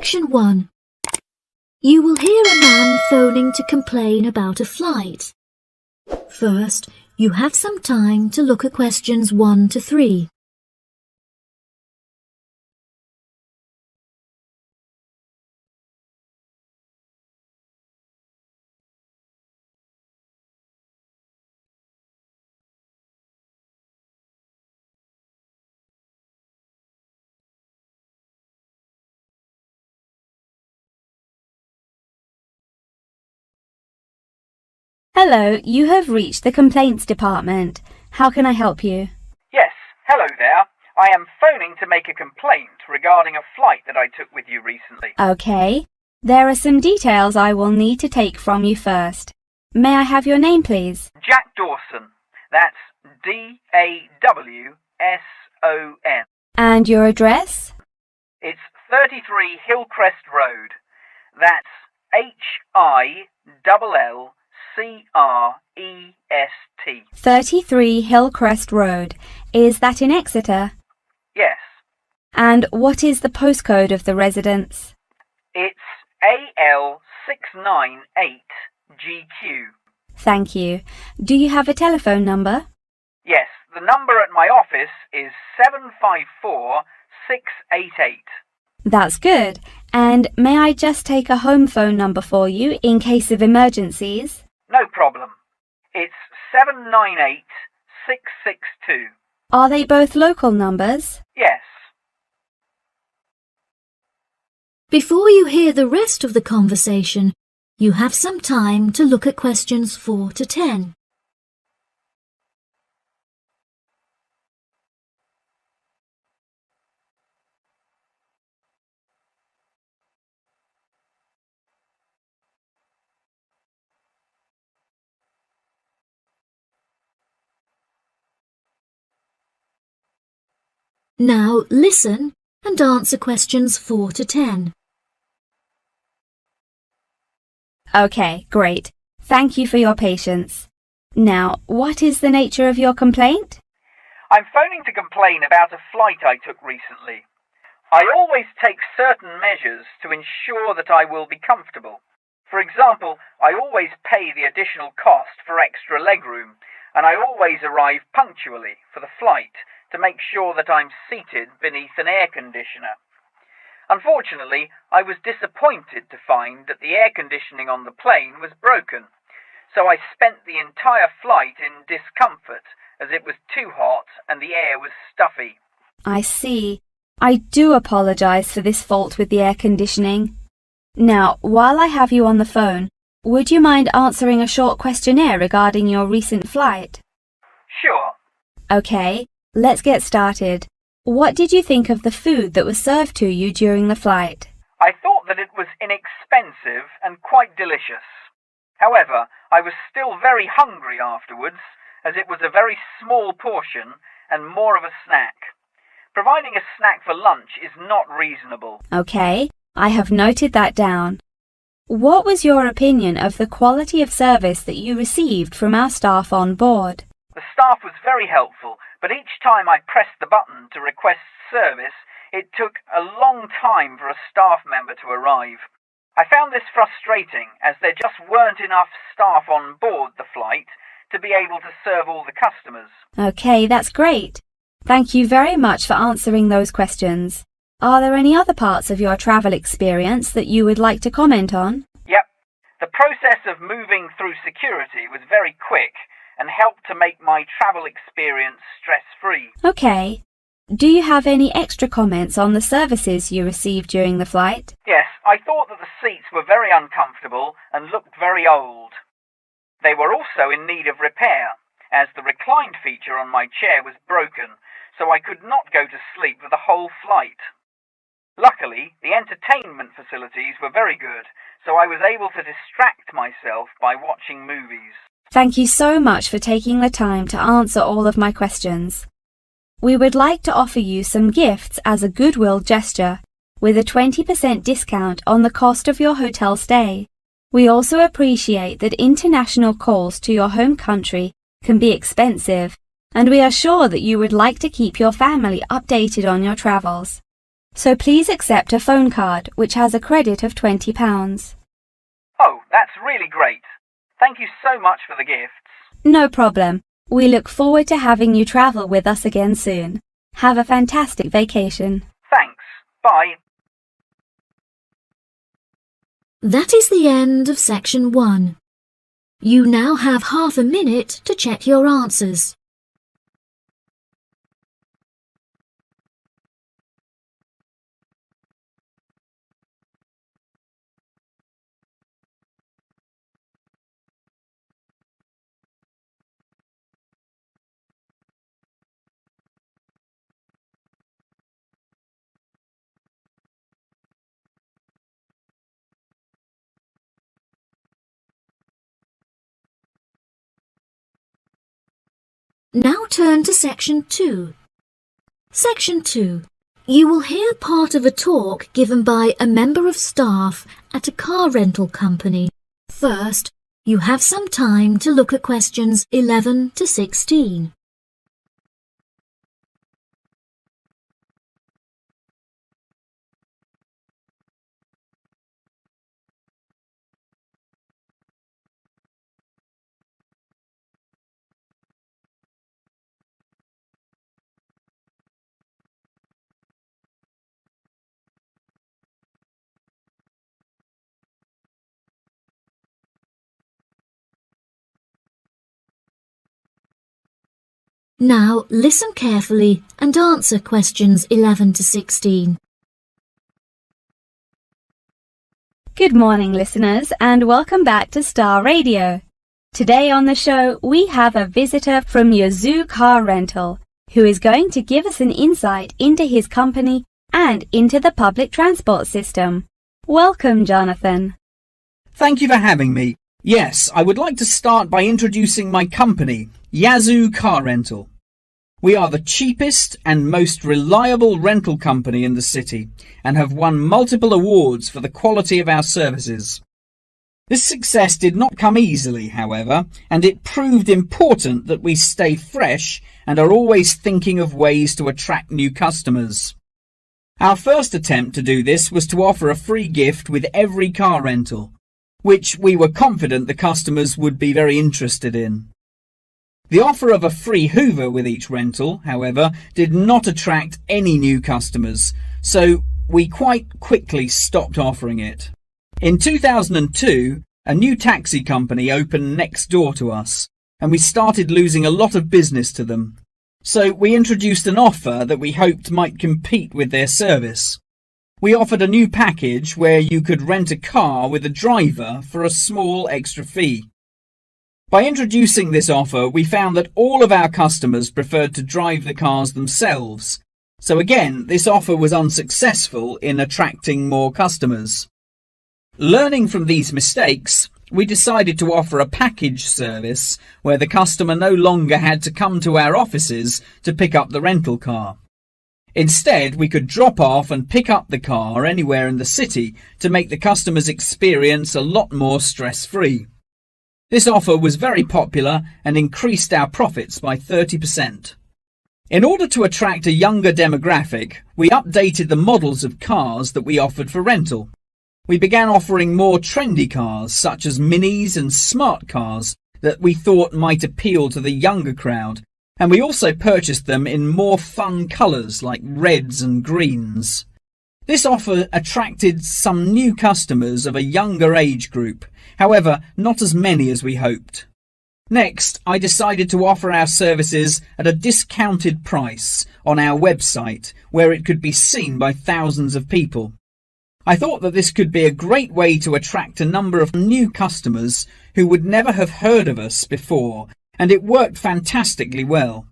Section 1. You will hear a man phoning to complain about a flight. First, you have some time to look at questions 1 to 3. Hello, you have reached the complaints department. How can I help you? Yes, hello there. I am phoning to make a complaint regarding a flight that I took with you recently. Okay. There are some details I will need to take from you first. May I have your name, please? Jack Dawson. That's D-A-W-S-O-N. And your address? It's 33 Hillcrest Road. That's Hillcrest. 33 Hillcrest Road. Is that in Exeter? Yes. And what is the postcode of the residence? It's AL698GQ. Thank you. Do you have a telephone number? Yes, the number at my office is 754688. That's good. And may I just take a home phone number for you in case of emergencies? No problem. It's 798662. Are they both local numbers? Yes. Before you hear the rest of the conversation, you have some time to look at questions 4 to 10. Now listen and answer questions 4 to 10. Okay, great. Thank you for your patience. Now, what is the nature of your complaint? I'm phoning to complain about a flight I took recently. I always take certain measures to ensure that I will be comfortable. For example, I always pay the additional cost for extra legroom, and I always arrive punctually for the flight to make sure that I'm seated beneath an air conditioner. Unfortunately, I was disappointed to find that the air conditioning on the plane was broken, so I spent the entire flight in discomfort as it was too hot and the air was stuffy. I see. I do apologize for this fault with the air conditioning. Now, while I have you on the phone, would you mind answering a short questionnaire regarding your recent flight? Sure. Okay, let's get started. What did you think of the food that was served to you during the flight? I thought that it was inexpensive and quite delicious. However, I was still very hungry afterwards, as it was a very small portion and more of a snack. Providing a snack for lunch is not reasonable. Okay, I have noted that down. What was your opinion of the quality of service that you received from our staff on board? The staff was very helpful, but each time I pressed the button to request service, it took a long time for a staff member to arrive. I found this frustrating, as there just weren't enough staff on board the flight to be able to serve all the customers. Okay, that's great. Thank you very much for answering those questions. Are there any other parts of your travel experience that you would like to comment on? Yep. The process of moving through security was very quick and helped to make my travel experience stress-free. Okay. Do you have any extra comments on the services you received during the flight? Yes, I thought that the seats were very uncomfortable and looked very old. They were also in need of repair, as the reclined feature on my chair was broken, so I could not go to sleep for the whole flight. Luckily, the entertainment facilities were very good, so I was able to distract myself by watching movies. Thank you so much for taking the time to answer all of my questions. We would like to offer you some gifts as a goodwill gesture, with a 20% discount on the cost of your hotel stay. We also appreciate that international calls to your home country can be expensive, and we are sure that you would like to keep your family updated on your travels. So please accept a phone card which has a credit of £20. Oh, that's really great. Thank you so much for the gifts. No problem. We look forward to having you travel with us again soon. Have a fantastic vacation. Thanks. Bye. That is the end of section 1. You now have half a minute to check your answers. Now turn to section 2. Section 2. You will hear part of a talk given by a member of staff at a car rental company. First, you have some time to look at questions 11 to 16. Now listen carefully and answer questions 11 to 16. Good morning, listeners, and welcome back to Star Radio. Today on the show, we have a visitor from Yazoo Car Rental, who is going to give us an insight into his company and into the public transport system. Welcome, Jonathan. Thank you for having me. Yes, I would like to start by introducing my company, Yazoo Car Rental. We are the cheapest and most reliable rental company in the city and have won multiple awards for the quality of our services. This success did not come easily, however, and it proved important that we stay fresh and are always thinking of ways to attract new customers. Our first attempt to do this was to offer a free gift with every car rental, which we were confident the customers would be very interested in. The offer of a free Hoover with each rental, however, did not attract any new customers, so we quite quickly stopped offering it. In 2002, a new taxi company opened next door to us, and we started losing a lot of business to them. So we introduced an offer that we hoped might compete with their service. We offered a new package where you could rent a car with a driver for a small extra fee. By introducing this offer, we found that all of our customers preferred to drive the cars themselves. So again, this offer was unsuccessful in attracting more customers. Learning from these mistakes, we decided to offer a package service where the customer no longer had to come to our offices to pick up the rental car. Instead, we could drop off and pick up the car anywhere in the city to make the customer's experience a lot more stress-free. This offer was very popular and increased our profits by 30%. In order to attract a younger demographic, we updated the models of cars that we offered for rental. We began offering more trendy cars such as minis and smart cars that we thought might appeal to the younger crowd, and we also purchased them in more fun colours like reds and greens. This offer attracted some new customers of a younger age group, however, not as many as we hoped. Next, I decided to offer our services at a discounted price on our website where it could be seen by thousands of people. I thought that this could be a great way to attract a number of new customers who would never have heard of us before, and it worked fantastically well.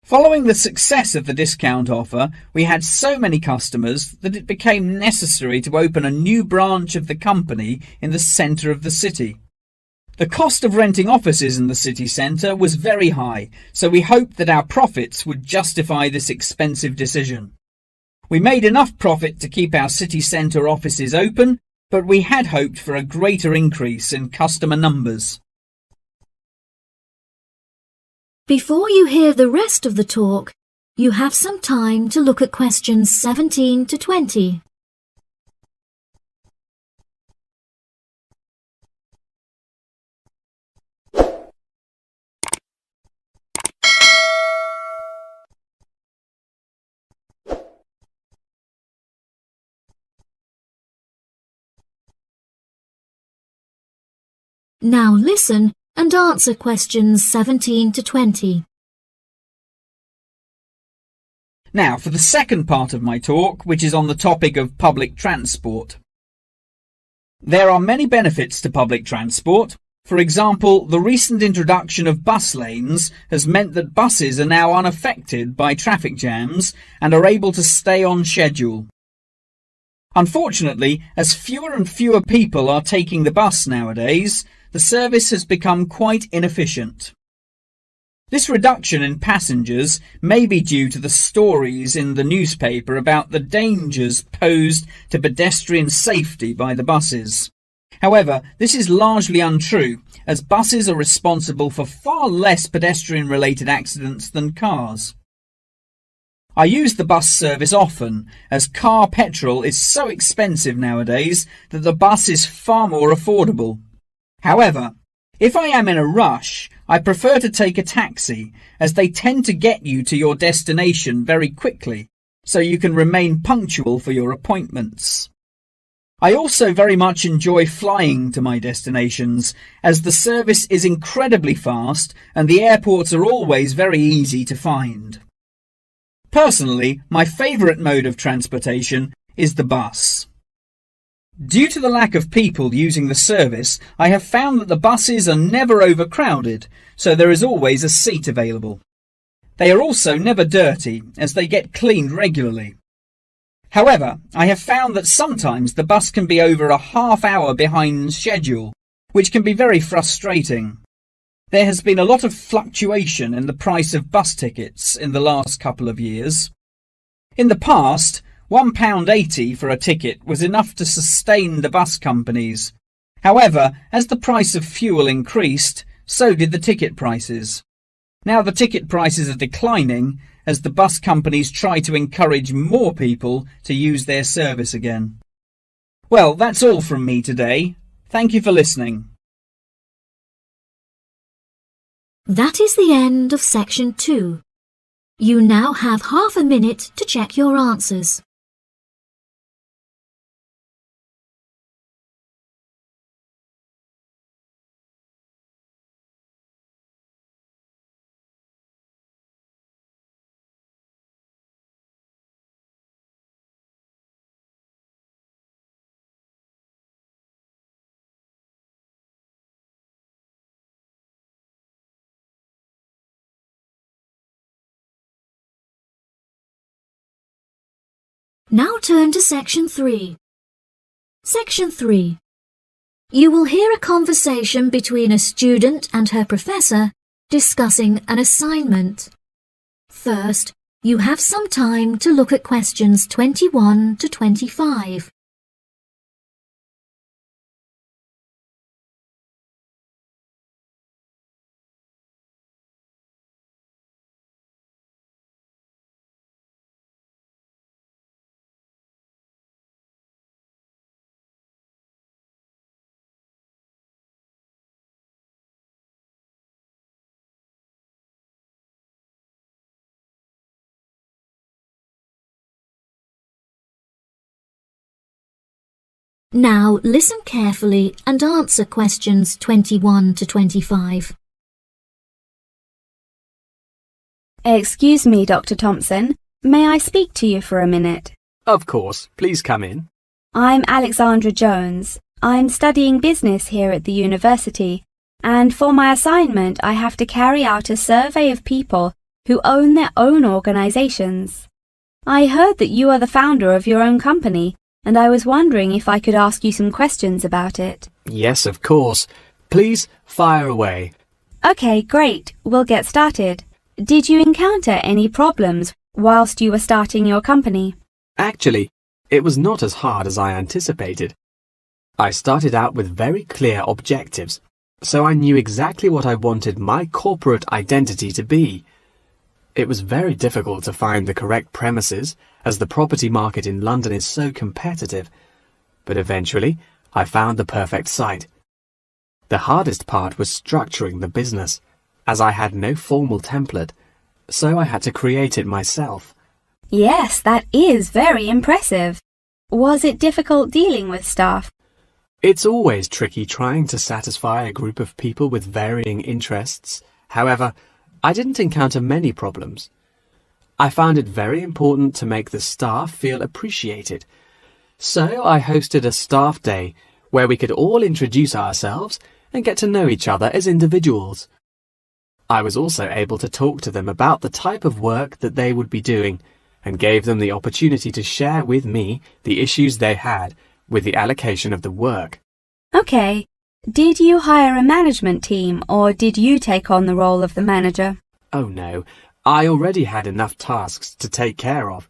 Following the success of the discount offer, we had so many customers that it became necessary to open a new branch of the company in the centre of the city. The cost of renting offices in the city centre was very high, so we hoped that our profits would justify this expensive decision. We made enough profit to keep our city centre offices open, but we had hoped for a greater increase in customer numbers. Before you hear the rest of the talk, you have some time to look at questions 17 to 20. Now listen and answer questions 17 to 20. Now for the second part of my talk, which is on the topic of public transport. There are many benefits to public transport. For example, the recent introduction of bus lanes has meant that buses are now unaffected by traffic jams and are able to stay on schedule. Unfortunately, as fewer and fewer people are taking the bus nowadays, the service has become quite inefficient. This reduction in passengers may be due to the stories in the newspaper about the dangers posed to pedestrian safety by the buses. However, this is largely untrue, as buses are responsible for far less pedestrian-related accidents than cars. I use the bus service often, as car petrol is so expensive nowadays that the bus is far more affordable. However, if I am in a rush, I prefer to take a taxi, as they tend to get you to your destination very quickly, so you can remain punctual for your appointments. I also very much enjoy flying to my destinations, as the service is incredibly fast and the airports are always very easy to find. Personally, my favourite mode of transportation is the bus. Due to the lack of people using the service, I have found that the buses are never overcrowded, so there is always a seat available. They are also never dirty, as they get cleaned regularly. However, I have found that sometimes the bus can be over a half hour behind schedule, which can be very frustrating. There has been a lot of fluctuation in the price of bus tickets in the last couple of years. In the past, £1.80 for a ticket was enough to sustain the bus companies. However, as the price of fuel increased, so did the ticket prices. Now the ticket prices are declining as the bus companies try to encourage more people to use their service again. Well, that's all from me today. Thank you for listening. That is the end of section 2. You now have half a minute to check your answers. Now turn to section 3. Section 3. You will hear a conversation between a student and her professor discussing an assignment. First, you have some time to look at questions 21 to 25. Now listen carefully and answer questions 21 to 25. Excuse me, Dr. Thompson. May I speak to you for a minute? Of course. Please come in. I'm Alexandra Jones. I'm studying business here at the university, and for my assignment I have to carry out a survey of people who own their own organizations. I heard that you are the founder of your own company, and I was wondering if I could ask you some questions about it. Yes, of course. Please fire away. Okay, great. We'll get started. Did you encounter any problems whilst you were starting your company? Actually, it was not as hard as I anticipated. I started out with very clear objectives, so I knew exactly what I wanted my corporate identity to be. It was very difficult to find the correct premises, as the property market in London is so competitive, but eventually I found the perfect site. The hardest part was structuring the business, as I had no formal template, so I had to create it myself. Yes, that is very impressive. Was it difficult dealing with staff? It's always tricky trying to satisfy a group of people with varying interests. However, I didn't encounter many problems. I found it very important to make the staff feel appreciated. So I hosted a staff day where we could all introduce ourselves and get to know each other as individuals. I was also able to talk to them about the type of work that they would be doing and gave them the opportunity to share with me the issues they had with the allocation of the work. Okay. Did you hire a management team or did you take on the role of the manager? Oh no, I already had enough tasks to take care of.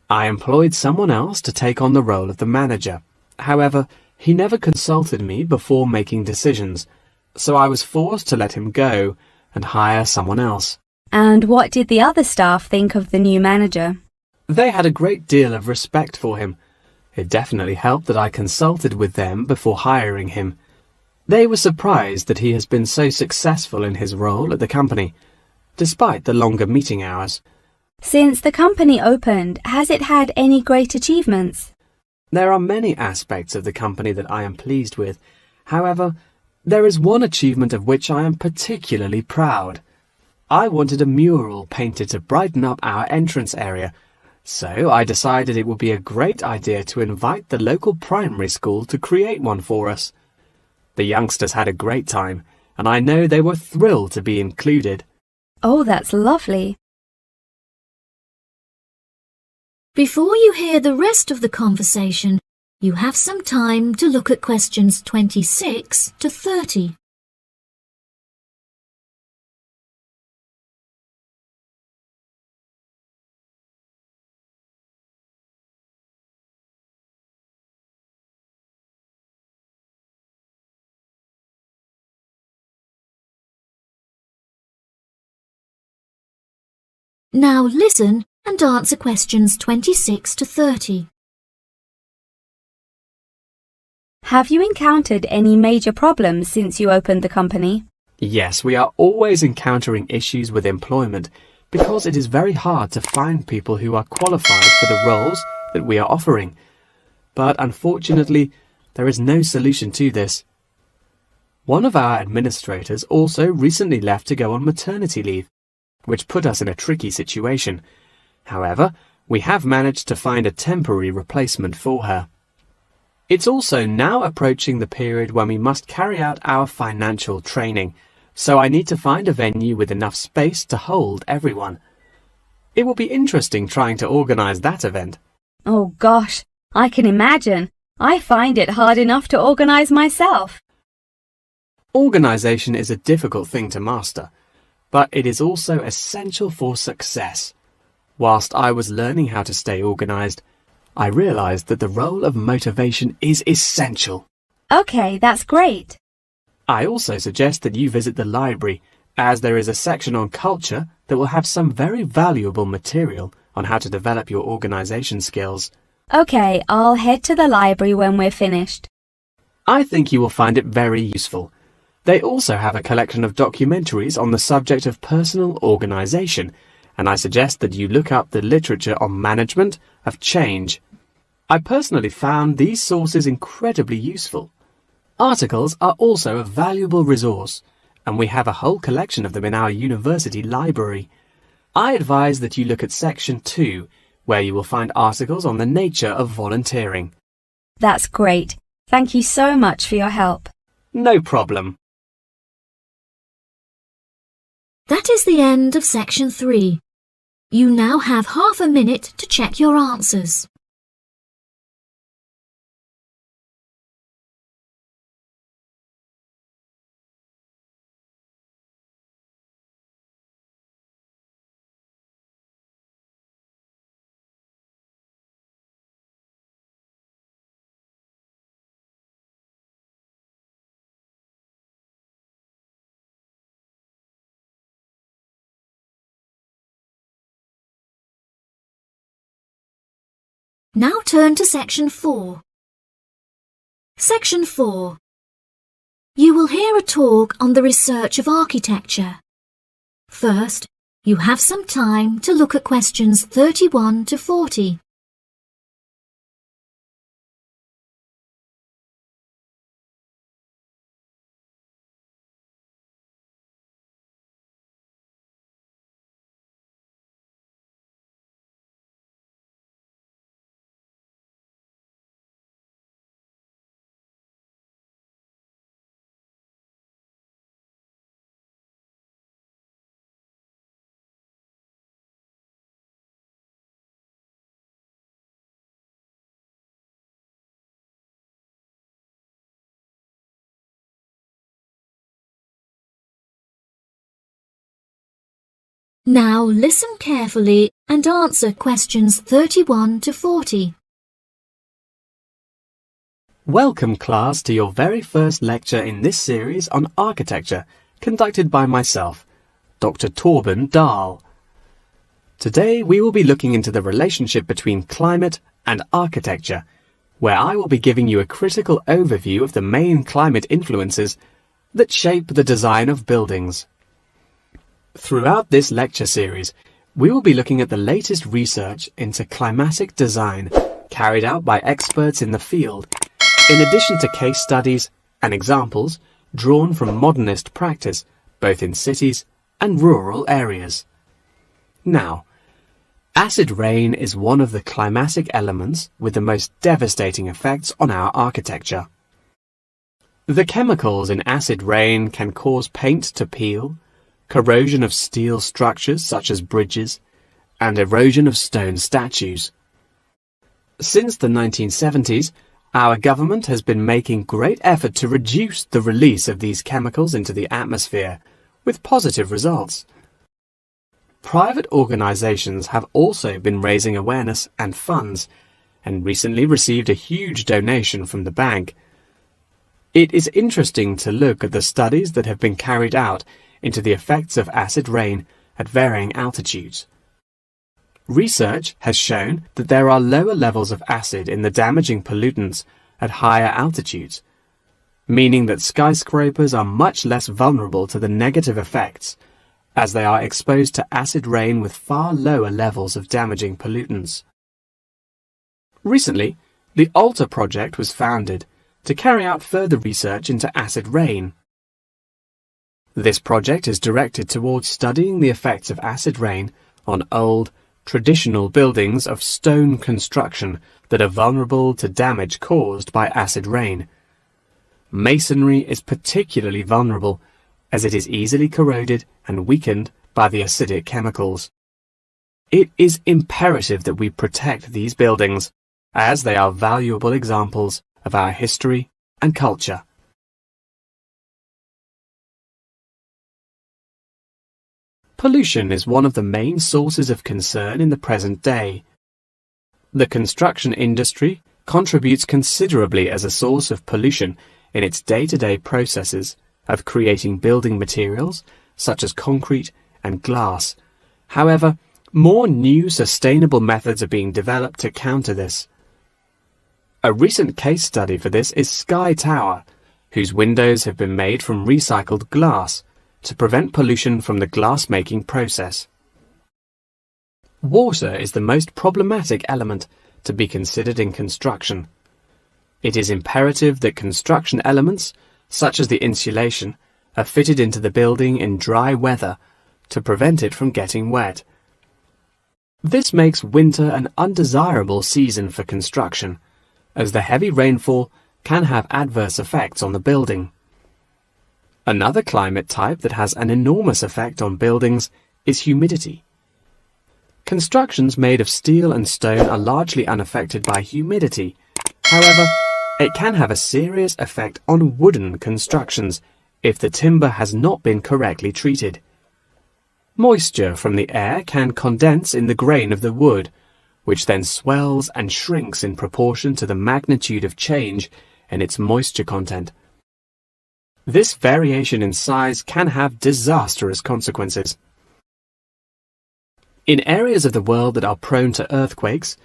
I employed someone else to take on the role of the manager. However, he never consulted me before making decisions, so I was forced to let him go and hire someone else. And what did the other staff think of the new manager? They had a great deal of respect for him. It definitely helped that I consulted with them before hiring him. They were surprised that he has been so successful in his role at the company, despite the longer meeting hours. Since the company opened, has it had any great achievements? There are many aspects of the company that I am pleased with. However, there is one achievement of which I am particularly proud. I wanted a mural painted to brighten up our entrance area, so I decided it would be a great idea to invite the local primary school to create one for us. The youngsters had a great time, and I know they were thrilled to be included. Oh, that's lovely. Before you hear the rest of the conversation, you have some time to look at questions 26 to 30. Now listen and answer questions 26 to 30. Have you encountered any major problems since you opened the company? Yes, we are always encountering issues with employment because it is very hard to find people who are qualified for the roles that we are offering. But unfortunately, there is no solution to this. One of our administrators also recently left to go on maternity leave, which put us in a tricky situation. However, we have managed to find a temporary replacement for her. It's also now approaching the period when we must carry out our financial training, so I need to find a venue with enough space to hold everyone. It will be interesting trying to organise that event. Oh gosh, I can imagine. I find it hard enough to organise myself. Organisation is a difficult thing to master, but it is also essential for success. Whilst I was learning how to stay organised, I realised that the role of motivation is essential. Okay, that's great. I also suggest that you visit the library, as there is a section on culture that will have some very valuable material on how to develop your organisation skills. Okay, I'll head to the library when we're finished. I think you will find it very useful. They also have a collection of documentaries on the subject of personal organisation, and I suggest that you look up the literature on management of change. I personally found these sources incredibly useful. Articles are also a valuable resource, and we have a whole collection of them in our university library. I advise that you look at section 2, where you will find articles on the nature of volunteering. That's great. Thank you so much for your help. No problem. That is the end of section 3. You now have half a minute to check your answers. Now turn to Section 4. Section 4. You will hear a talk on the research of architecture. First, you have some time to look at questions 31 to 40. Now listen carefully and answer questions 31 to 40. Welcome, class, to your very first lecture in this series on architecture, conducted by myself, Dr. Torben Dahl. Today we will be looking into the relationship between climate and architecture, where I will be giving you a critical overview of the main climate influences that shape the design of buildings. Throughout this lecture series, we will be looking at the latest research into climatic design carried out by experts in the field, in addition to case studies and examples drawn from modernist practice, both in cities and rural areas. Now, acid rain is one of the climatic elements with the most devastating effects on our architecture. The chemicals in acid rain can cause paint to peel, corrosion of steel structures such as bridges, and erosion of stone statues. Since the 1970s, our government has been making great effort to reduce the release of these chemicals into the atmosphere, with positive results. Private organizations have also been raising awareness and funds, and recently received a huge donation from the bank. It is interesting to look at the studies that have been carried out into the effects of acid rain at varying altitudes. Research has shown that there are lower levels of acid in the damaging pollutants at higher altitudes, meaning that skyscrapers are much less vulnerable to the negative effects, as they are exposed to acid rain with far lower levels of damaging pollutants. Recently, the ALTA project was founded to carry out further research into acid rain. This project is directed towards studying the effects of acid rain on old, traditional buildings of stone construction that are vulnerable to damage caused by acid rain. Masonry is particularly vulnerable as it is easily corroded and weakened by the acidic chemicals. It is imperative that we protect these buildings, as they are valuable examples of our history and culture. Pollution is one of the main sources of concern in the present day. The construction industry contributes considerably as a source of pollution in its day-to-day processes of creating building materials such as concrete and glass. However, more new sustainable methods are being developed to counter this. A recent case study for this is Sky Tower, whose windows have been made from recycled glass to prevent pollution from the glass-making process. Water is the most problematic element to be considered in construction. It is imperative that construction elements, such as the insulation, are fitted into the building in dry weather to prevent it from getting wet. This makes winter an undesirable season for construction, as the heavy rainfall can have adverse effects on the building. Another climate type that has an enormous effect on buildings is humidity. Constructions made of steel and stone are largely unaffected by humidity. However, it can have a serious effect on wooden constructions if the timber has not been correctly treated. Moisture from the air can condense in the grain of the wood, which then swells and shrinks in proportion to the magnitude of change in its moisture content. This variation in size can have disastrous consequences. In areas of the world that are prone to earthquakes,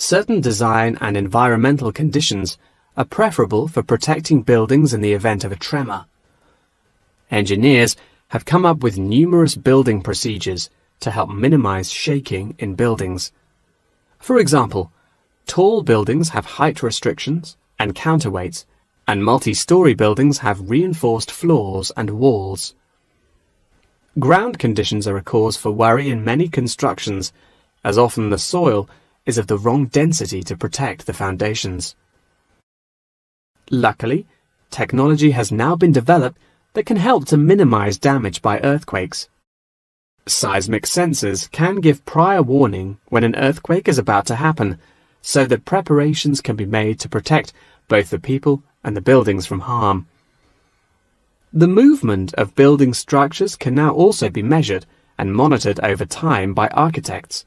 Certain design and environmental conditions are preferable for protecting buildings in the event of a tremor. Engineers have come up with numerous building procedures to help minimize shaking in buildings. For example, tall buildings have height restrictions and counterweights, and multi-story buildings have reinforced floors and walls. Ground conditions are a cause for worry in many constructions, as often the soil is of the wrong density to protect the foundations. Luckily, technology has now been developed that can help to minimize damage by earthquakes. Seismic sensors can give prior warning when an earthquake is about to happen, so that preparations can be made to protect both the people and the buildings from harm. The movement of building structures can now also be measured and monitored over time by architects.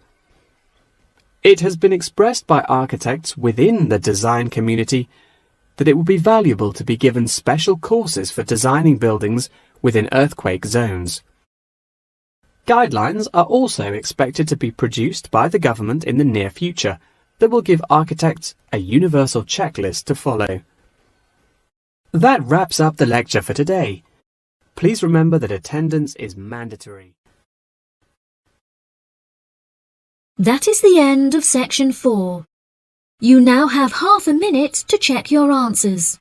It has been expressed by architects within the design community that it would be valuable to be given special courses for designing buildings within earthquake zones. Guidelines are also expected to be produced by the government in the near future that will give architects a universal checklist to follow. That wraps up the lecture for today. Please remember that attendance is mandatory. That is the end of section 4. You now have half a minute to check your answers.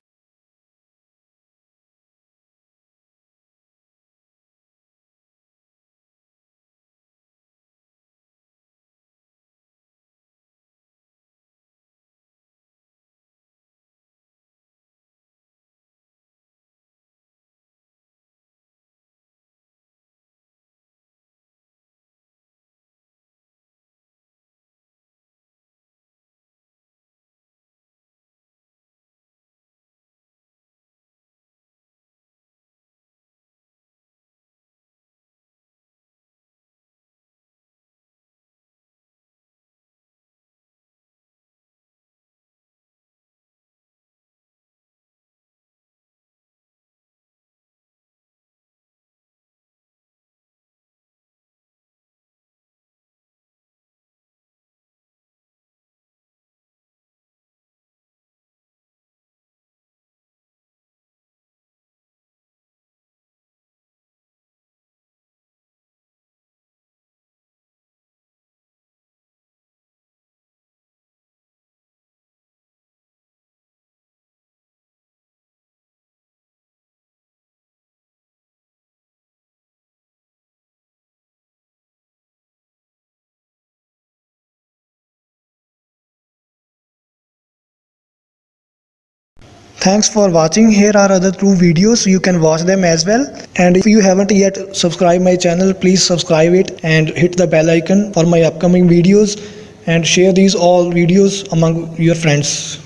Thanks for watching. Here are other 2 videos. You can watch them as well. And if you haven't yet subscribed my channel, please subscribe it and hit the bell icon for my upcoming videos, and share these all videos among your friends.